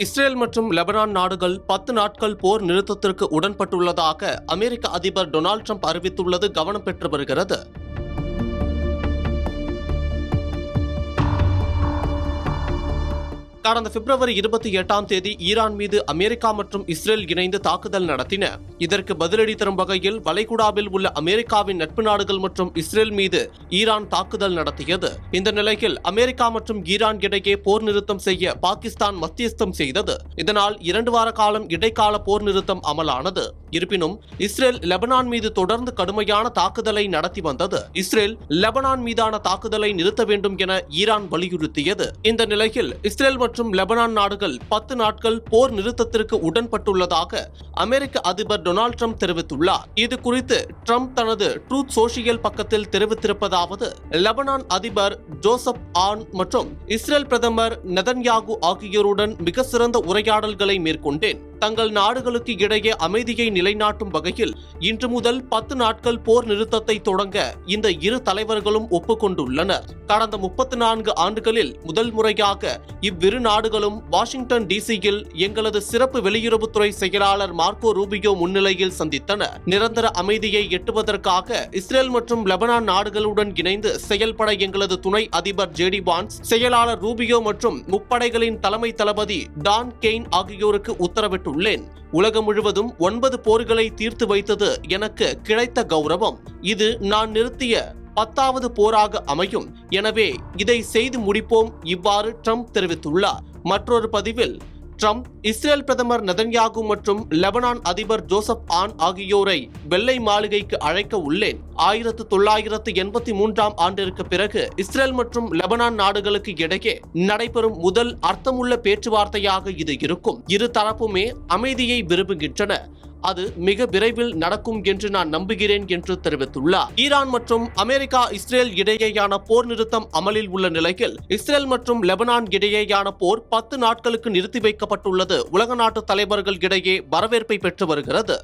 Israel மற்றும் Lebanon நாடுகள் 10 நாட்கள் போர் நிறுத்தத்திற்கு உடன்பட்டுள்ளதாக அமெரிக்க அதிபர் டொனால்ட் ட்ரம்ப் அறிவித்துள்ளது கவனம் பெற்று வருகிறது. கடந்த பிப்ரவரி 28ஆம் தேதி ஈரான் மீது அமெரிக்கா மற்றும் இஸ்ரேல் இணைந்து தாக்குதல் நடத்தின. இதற்கு பதிலடி தரும் வகையில் வளைகுடாவில் உள்ள அமெரிக்காவின் நட்பு நாடுகள் மற்றும் இஸ்ரேல் மீது ஈரான் தாக்குதல் நடத்தியது. இந்த நிலையில் அமெரிக்கா மற்றும் ஈரான் இடையே போர் நிறுத்தம் செய்ய பாகிஸ்தான் மத்தியஸ்தம் செய்தது. இதனால் 2 வார காலம் இடைக்கால போர் நிறுத்தம் அமலானது. இருப்பினும் இஸ்ரேல் லெபனான் மீது தொடர்ந்து கடுமையான தாக்குதலை நடத்தி வந்தது. இஸ்ரேல் லெபனான் மீதான தாக்குதலை நிறுத்த வேண்டும் என ஈரான் வலியுறுத்தியது. இந்த நிலையில் இஸ்ரேல் மற்றும் லெபனான் நாடுகள் 10 நாட்கள் போர் நிறுத்தத்திற்கு உடன்பட்டுள்ளதாக அமெரிக்க அதிபர் டொனால்ட் ட்ரம்ப் தெரிவித்துள்ளார். இது குறித்து ட்ரம்ப் தனது ட்ரூத் சோஷியல் பக்கத்தில் தெரிவித்திருப்பதாவது: லெபனான் அதிபர் ஜோசப் ஆன் மற்றும் இஸ்ரேல் பிரதமர் நெதன்யாகு ஆகியோருடன் மிக சிறந்த உரையாடல்களை மேற்கொண்டேன். தங்கள் நாடுகளுக்கு இடையே அமைதியை நிலைநாட்டும் வகையில் இன்று முதல் 10 நாட்கள் போர் நிறுத்தத்தை தொடங்க இந்த இரு தலைவர்களும் ஒப்புக்கொண்டுள்ளனர். கடந்த 34 ஆண்டுகளில் முதல் முறையாக இவ்விரு நாடுகளும் வாஷிங்டன் டிசியில் எங்களது சிறப்பு வெளியுறவுத்துறை செயலாளர் மார்க்கோ ரூபியோ முன்னிலையில் சந்தித்தனர். நிரந்தர அமைதியை எட்டுவதற்காக இஸ்ரேல் மற்றும் லெபனான் நாடுகளுடன் இணைந்து செயல்பட எங்களது துணை அதிபர் ஜேடி வான்ஸ், செயலாளர் ரூபியோ மற்றும் முப்படைகளின் தலைமை தளபதி டான் கெயின் ஆகியோருக்கு உத்தரவிட்டுள்ளேன். உலகம் முழுவதும் 9 போர்களை தீர்த்து வைத்தது எனக்கு கிடைத்த கௌரவம். இது நான் நிறுத்திய 10வது போராக அமையும். எனவே இதை செய்து முடிப்போம். இவ்வாறு ட்ரம்ப் தெரிவித்துள்ளார். மற்றொரு பதிவில் ட்ரம்ப் இஸ்ரேல் பிரதமர் நெதன்யாகு மற்றும் லெபனான் அதிபர் ஜோசப் ஆன் ஆகியோரை வெள்ளை மாளிகைக்கு அழைக்க உள்ளேன். 1983ஆம் ஆண்டிற்கு பிறகு இஸ்ரேல் மற்றும் லெபனான் நாடுகளுக்கு இடையே நடைபெறும் முதல் அர்த்தமுள்ள பேச்சுவார்த்தையாக இது இருக்கும். இரு தரப்புமே அமைதியை விரும்புகின்றன. அது மிக விரைவில் நடக்கும் என்று நான் நம்புகிறேன் என்று தெரிவித்துள்ளார். ஈரான் மற்றும் அமெரிக்கா இஸ்ரேல் இடையேயான போர் நிறுத்தம் அமலில் உள்ள நிலையில் இஸ்ரேல் மற்றும் லெபனான் இடையேயான போர் 10 நாட்களுக்கு நிறுத்தி வைக்கப்பட்டுள்ளது உலக நாட்டு தலைவர்கள் இடையே வரவேற்பை பெற்று வருகிறது.